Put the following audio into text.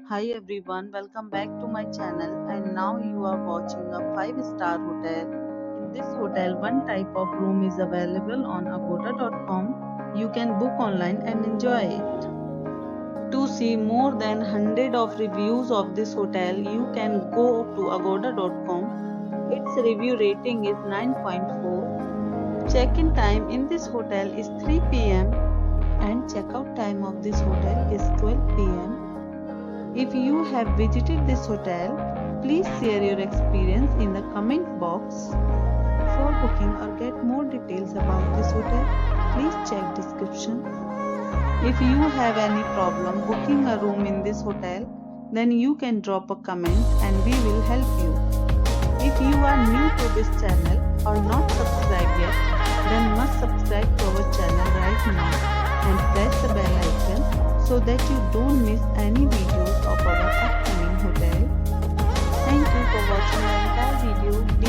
Hi everyone, welcome back to my channel and now you are watching a 5-star hotel. In this hotel, one type of room is available on agoda.com. You can book online and enjoy it. To see more than 100 of reviews of this hotel, you can go to agoda.com. Its review rating is 9.4. Check-in time in this hotel is 3 p.m. and check-out time of this hotel is 12 p.m. If you have visited this hotel, please share your experience in the comment box. For booking or get more details about this hotel, please check description. If you have any problem booking a room in this hotel, then you can drop a comment and we will help you. If you are new to this channel or not subscribed yet, then must subscribe to our channel right now and press the bell icon so that you don't miss any videos of our upcoming hotel. Thank you for watching the entire video.